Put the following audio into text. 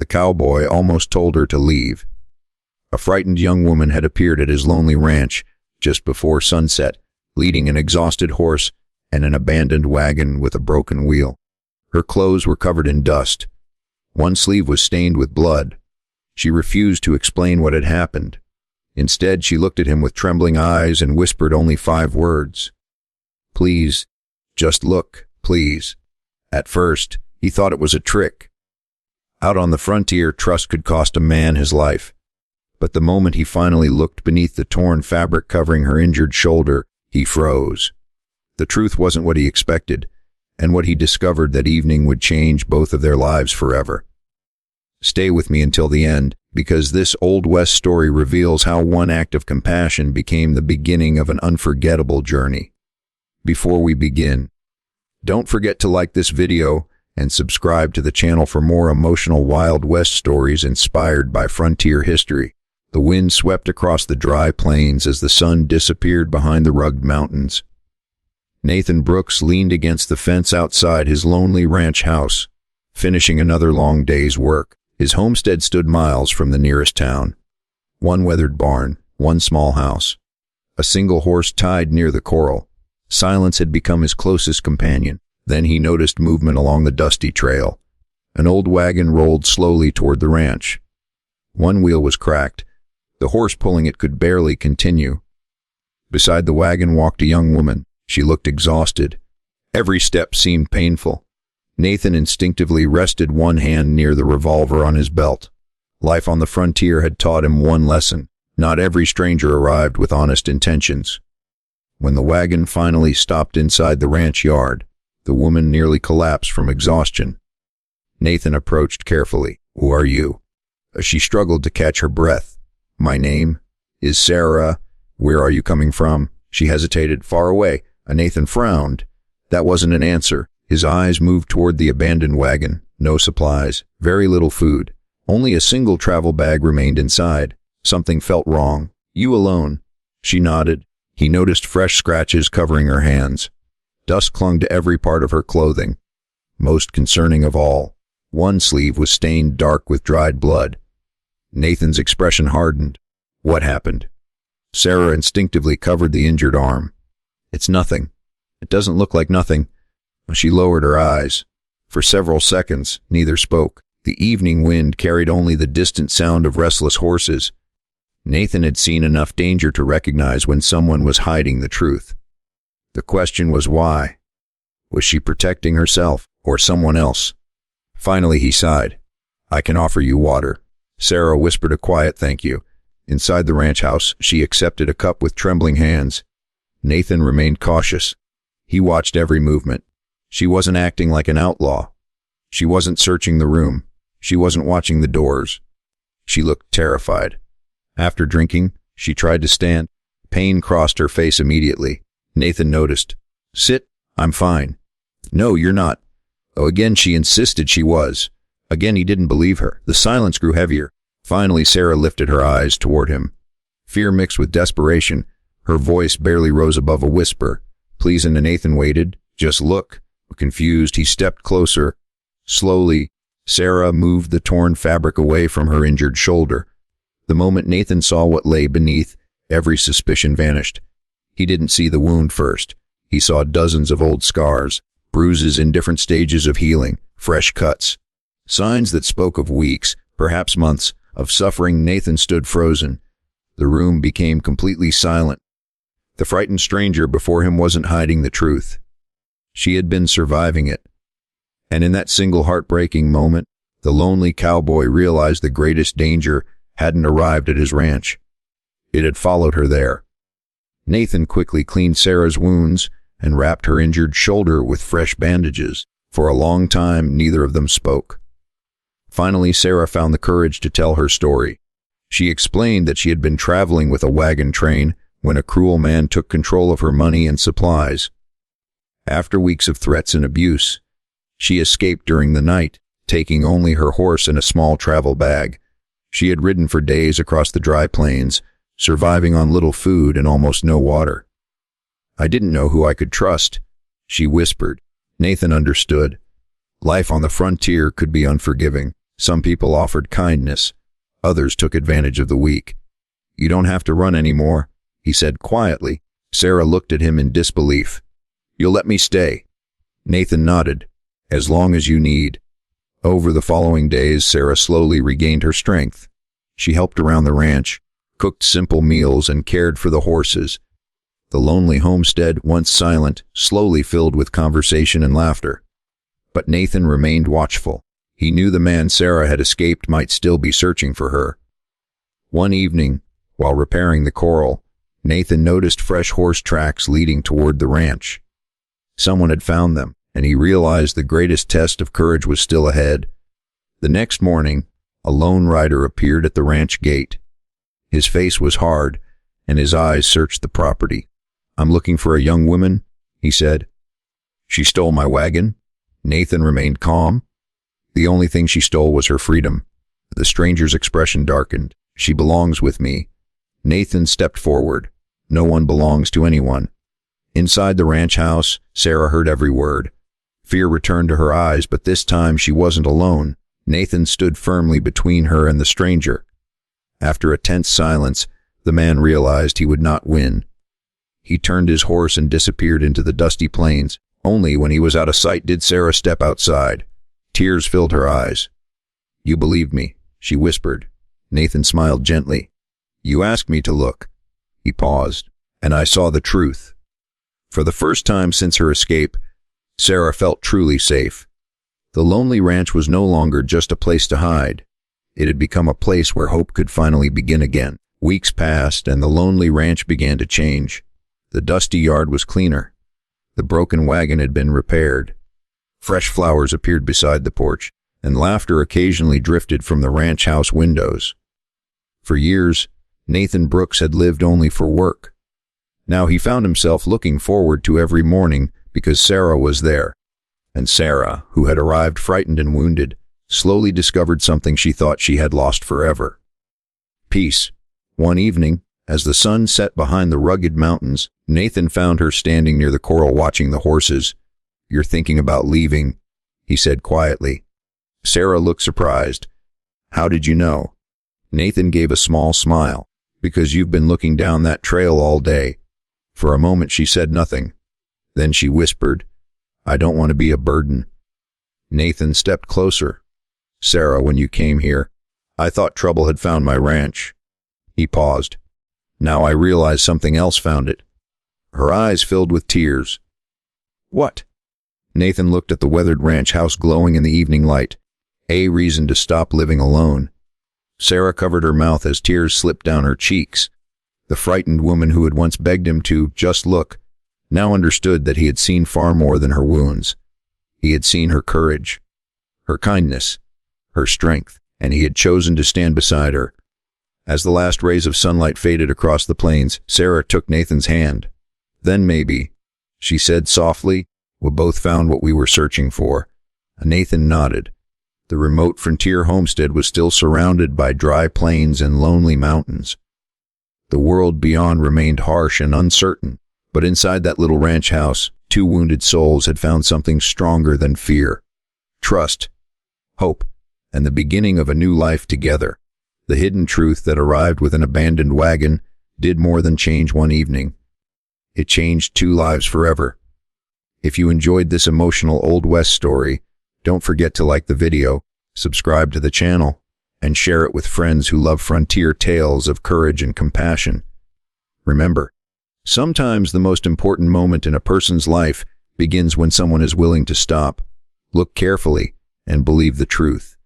The cowboy almost told her to leave. A frightened young woman had appeared at his lonely ranch just before sunset, leading an exhausted horse and an abandoned wagon with a broken wheel. Her clothes were covered in dust. One sleeve was stained with blood. She refused to explain what had happened. Instead, she looked at him with trembling eyes and whispered only 5 words. "Please, just look, please." At first, he thought it was a trick. Out on the frontier, trust could cost a man his life. But the moment he finally looked beneath the torn fabric covering her injured shoulder, he froze. The truth wasn't what he expected, and what he discovered that evening would change both of their lives forever. Stay with me until the end, because this Old West story reveals how one act of compassion became the beginning of an unforgettable journey. Before we begin, don't forget to like this video and subscribe to the channel for more emotional Wild West stories inspired by frontier history. The wind swept across the dry plains as the sun disappeared behind the rugged mountains. Nathan Brooks leaned against the fence outside his lonely ranch house, finishing another long day's work. His homestead stood miles from the nearest town. One weathered barn, one small house, a single horse tied near the corral. Silence had become his closest companion. Then he noticed movement along the dusty trail. An old wagon rolled slowly toward the ranch. One wheel was cracked. The horse pulling it could barely continue. Beside the wagon walked a young woman. She looked exhausted. Every step seemed painful. Nathan instinctively rested one hand near the revolver on his belt. Life on the frontier had taught him one lesson. Not every stranger arrived with honest intentions. When the wagon finally stopped inside the ranch yard, the woman nearly collapsed from exhaustion. Nathan approached carefully. "Who are you?" She struggled to catch her breath. "My name is Sarah. Where are you coming from?" She hesitated. "Far away." Nathan frowned. That wasn't an answer. His eyes moved toward the abandoned wagon. No supplies, very little food. Only a single travel bag remained inside. Something felt wrong. "You alone?" She nodded. He noticed fresh scratches covering her hands. Dust clung to every part of her clothing. Most concerning of all, one sleeve was stained dark with dried blood. Nathan's expression hardened. "What happened?" Sarah instinctively covered the injured arm. "It's nothing. It doesn't look like nothing." She lowered her eyes. For several seconds, neither spoke. The evening wind carried only the distant sound of restless horses. Nathan had seen enough danger to recognize when someone was hiding the truth. The question was why? Was she protecting herself or someone else? Finally, he sighed. "I can offer you water." Sarah whispered a quiet thank you. Inside the ranch house, she accepted a cup with trembling hands. Nathan remained cautious. He watched every movement. She wasn't acting like an outlaw. She wasn't searching the room. She wasn't watching the doors. She looked terrified. After drinking, she tried to stand. Pain crossed her face immediately. Nathan noticed. "Sit. I'm fine." "No, you're not." Oh, again she insisted she was. Again he didn't believe her. The silence grew heavier. Finally, Sarah lifted her eyes toward him. Fear mixed with desperation. Her voice barely rose above a whisper. "Please," and Nathan waited. "Just look." Confused, he stepped closer. Slowly, Sarah moved the torn fabric away from her injured shoulder. The moment Nathan saw what lay beneath, every suspicion vanished. He didn't see the wound first. He saw dozens of old scars, bruises in different stages of healing, fresh cuts. Signs that spoke of weeks, perhaps months, of suffering. Nathan stood frozen. The room became completely silent. The frightened stranger before him wasn't hiding the truth. She had been surviving it. And in that single heartbreaking moment, the lonely cowboy realized the greatest danger hadn't arrived at his ranch. It had followed her there. Nathan quickly cleaned Sarah's wounds and wrapped her injured shoulder with fresh bandages. For a long time, neither of them spoke. Finally, Sarah found the courage to tell her story. She explained that she had been traveling with a wagon train when a cruel man took control of her money and supplies. After weeks of threats and abuse, she escaped during the night, taking only her horse and a small travel bag. She had ridden for days across the dry plains, surviving on little food and almost no water. "I didn't know who I could trust," she whispered. Nathan understood. Life on the frontier could be unforgiving. Some people offered kindness. Others took advantage of the weak. "You don't have to run anymore," he said quietly. Sarah looked at him in disbelief. "You'll let me stay?" Nathan nodded. "As long as you need." Over the following days, Sarah slowly regained her strength. She helped around the ranch, cooked simple meals, and cared for the horses. The lonely homestead, once silent, slowly filled with conversation and laughter. But Nathan remained watchful. He knew the man Sarah had escaped might still be searching for her. One evening, while repairing the corral, Nathan noticed fresh horse tracks leading toward the ranch. Someone had found them, and he realized the greatest test of courage was still ahead. The next morning, a lone rider appeared at the ranch gate. His face was hard, and his eyes searched the property. "I'm looking for a young woman," he said. "She stole my wagon." Nathan remained calm. "The only thing she stole was her freedom." The stranger's expression darkened. "She belongs with me." Nathan stepped forward. No one belongs to anyone. Inside the ranch house, Sarah heard every word. Fear returned to her eyes, but this time she wasn't alone. Nathan stood firmly between her and the stranger. After a tense silence, the man realized he would not win. He turned his horse and disappeared into the dusty plains. Only when he was out of sight did Sarah step outside. Tears filled her eyes. "You believed me," she whispered. Nathan smiled gently. "You asked me to look." He paused, and I saw the truth. For the first time since her escape, Sarah felt truly safe. The lonely ranch was no longer just a place to hide. It had become a place where hope could finally begin again. Weeks passed, and the lonely ranch began to change. The dusty yard was cleaner. The broken wagon had been repaired. Fresh flowers appeared beside the porch, and laughter occasionally drifted from the ranch house windows. For years, Nathan Brooks had lived only for work. Now he found himself looking forward to every morning because Sarah was there. And Sarah, who had arrived frightened and wounded, slowly discovered something she thought she had lost forever: peace. One evening, as the sun set behind the rugged mountains, Nathan found her standing near the corral watching the horses. "You're thinking about leaving," he said quietly. Sarah looked surprised. "How did you know?" Nathan gave a small smile. "Because you've been looking down that trail all day." For a moment she said nothing. Then she whispered, "I don't want to be a burden." Nathan stepped closer. "Sarah, when you came here, I thought trouble had found my ranch." He paused. "Now I realize something else found it." Her eyes filled with tears. "What?" Nathan looked at the weathered ranch house glowing in the evening light. A reason to stop living alone. Sarah covered her mouth as tears slipped down her cheeks. The frightened woman who had once begged him to just look now understood that he had seen far more than her wounds. He had seen her courage, her kindness, her strength, and he had chosen to stand beside her. As the last rays of sunlight faded across the plains, Sarah took Nathan's hand. "Then maybe," she said softly, "we both found what we were searching for." Nathan nodded. The remote frontier homestead was still surrounded by dry plains and lonely mountains. The world beyond remained harsh and uncertain, but inside that little ranch house, two wounded souls had found something stronger than fear: trust, hope, and the beginning of a new life together. The hidden truth that arrived with an abandoned wagon did more than change one evening. It changed two lives forever. If you enjoyed this emotional Old West story, don't forget to like the video, subscribe to the channel, and share it with friends who love frontier tales of courage and compassion. Remember, sometimes the most important moment in a person's life begins when someone is willing to stop, look carefully, and believe the truth.